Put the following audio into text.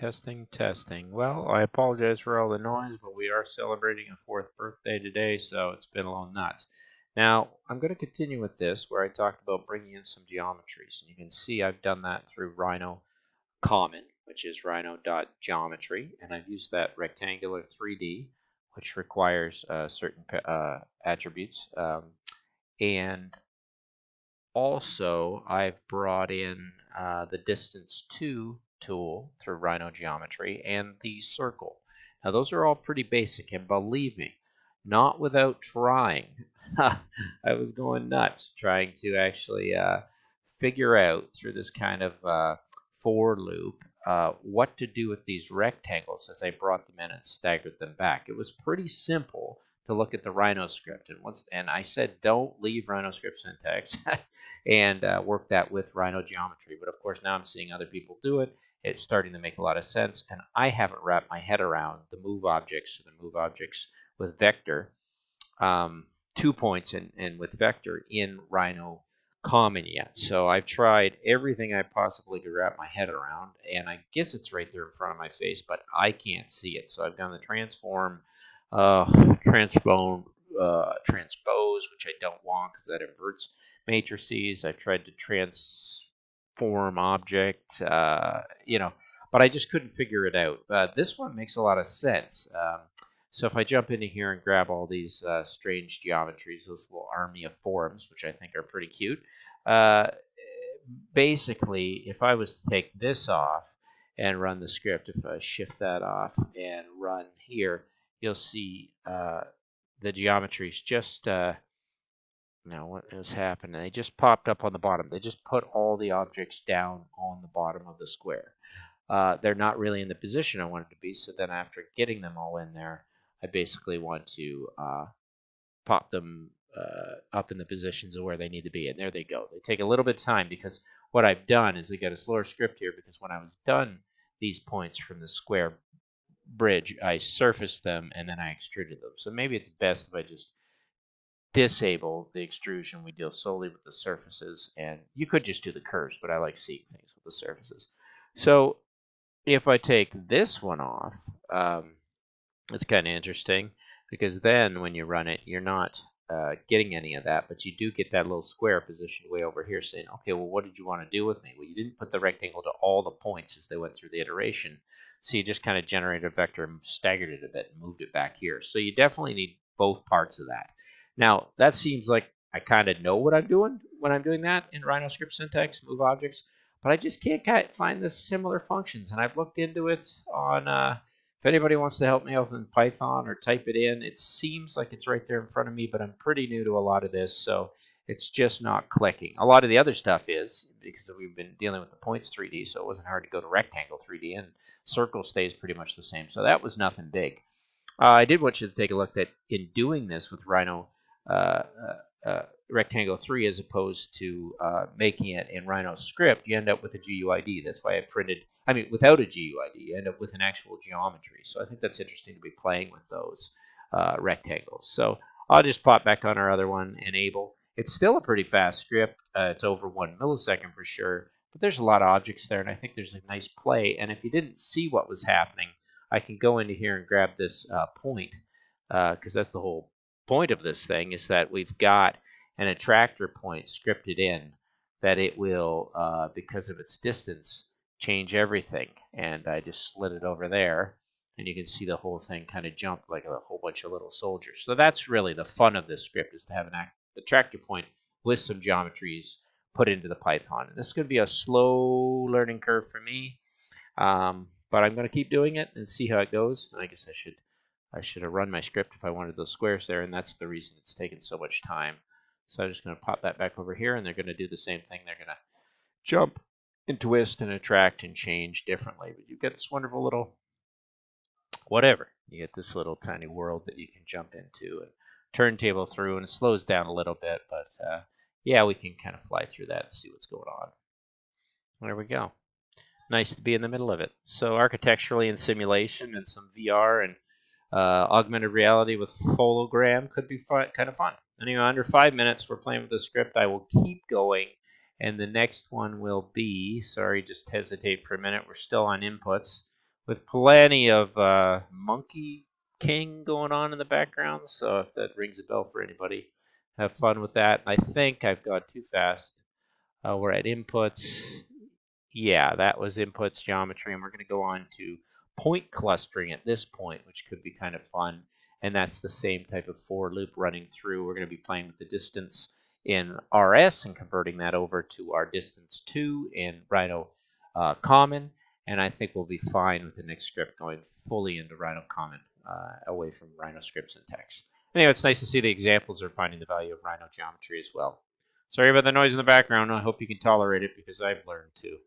Testing, testing. Well, I apologize for all the noise, but we are celebrating a fourth birthday today, so it's been a little nuts. Now, I'm going to continue with this where I talked about bringing in some geometries. And you can see I've done that through Rhino Common, which is rhino.geometry, and I've used that rectangular 3D, which requires certain attributes. And also, I've brought in the distance 2 tool through Rhino Geometry and the circle. Now, those are all pretty basic, and believe me, not without trying. I was going nuts trying to actually figure out through this kind of for loop what to do with these rectangles as I brought them in and staggered them back. It was pretty simple to look at the Rhino script, and I said don't leave Rhino script syntax and work that with Rhino geometry. But of course, now I'm seeing other people do it. It's starting to make a lot of sense, and I haven't wrapped my head around the move objects with vector 2 points and with vector in Rhino Common yet. So I've tried everything I possibly could wrap my head around, and I guess it's right there in front of my face, but I can't see it. So I've done the transform, transpose, which I don't want because that inverts matrices. I tried to transform object, but I just couldn't figure it out. This one makes a lot of sense. So if I jump into here and grab all these strange geometries, those little army of forms, which I think are pretty cute, basically, if I was to take this off and run the script, if I shift that off and run here, you'll see the geometries just, now what is happening? They just popped up on the bottom. They just put all the objects down on the bottom of the square. They're not really in the position I wanted to be, so then after getting them all in there, I basically want to pop them up in the positions of where they need to be, and there they go. They take a little bit of time because what I've done is I got a slower script here because when I was done these points from the square bridge, I surfaced them and then I extruded them. So maybe it's best if I just disable the extrusion. We deal solely with the surfaces, and you could just do the curves, but I like seeing things with the surfaces. So if I take this one off, it's kind of interesting because then when you run it, you're not getting any of that, but you do get that little square positioned way over here saying, okay, well, what did you want to do with me? Well, you didn't put the rectangle to all the points as they went through the iteration. So you just kind of generated a vector and staggered it a bit and moved it back here. So you definitely need both parts of that. Now, that seems like I kind of know what I'm doing when I'm doing that in Rhino script syntax, move objects, but I just can't find the similar functions. And I've looked into it on if anybody wants to help me out in Python or type it in, it seems like it's right there in front of me, but I'm pretty new to a lot of this, so it's just not clicking. A lot of the other stuff is, because we've been dealing with the points 3D, so it wasn't hard to go to rectangle 3D, and circle stays pretty much the same, so that was nothing big. I did want you to take a look at in doing this with Rhino Rectangle 3 as opposed to making it in Rhino script, you end up with a GUID. That's why I printed, without a GUID, you end up with an actual geometry. So I think that's interesting to be playing with those rectangles. So I'll just pop back on our other one, enable. It's still a pretty fast script. It's over 1 millisecond for sure, but there's a lot of objects there, and I think there's a nice play. And if you didn't see what was happening, I can go into here and grab this point, because that's the whole point of this thing, is that we've got an attractor point scripted in that it will, because of its distance, change everything. And I just slid it over there, and you can see the whole thing kind of jump like a whole bunch of little soldiers. So that's really the fun of this script, is to have an attractor point with some geometries put into the Python. And this is going to be a slow learning curve for me, but I'm going to keep doing it and see how it goes. And I guess I should have run my script if I wanted those squares there, and that's the reason it's taken so much time. So I'm just going to pop that back over here, and they're going to do the same thing. They're going to jump and twist and attract and change differently. But you get this wonderful little whatever. You get this little tiny world that you can jump into and turntable through, and it slows down a little bit. But yeah, we can kind of fly through that and see what's going on. There we go. Nice to be in the middle of it. So architecturally and simulation and some VR and augmented reality with hologram could be kind of fun. Anyway, under 5 minutes, we're playing with the script. I will keep going, and the next one will be, sorry, just hesitate for a minute. We're still on inputs. with plenty of Monkey King going on in the background. So if that rings a bell for anybody, have fun with that. I think I've gone too fast. We're at inputs. Yeah, that was inputs geometry, and we're going to go on to point clustering at this point, which could be kind of fun. And that's the same type of for loop running through. We're going to be playing with the distance in RS and converting that over to our distance 2 in Rhino Common. And I think we'll be fine with the next script going fully into Rhino Common, away from Rhino script syntax. Anyway, it's nice to see the examples are finding the value of Rhino geometry as well. Sorry about the noise in the background. I hope you can tolerate it because I've learned to.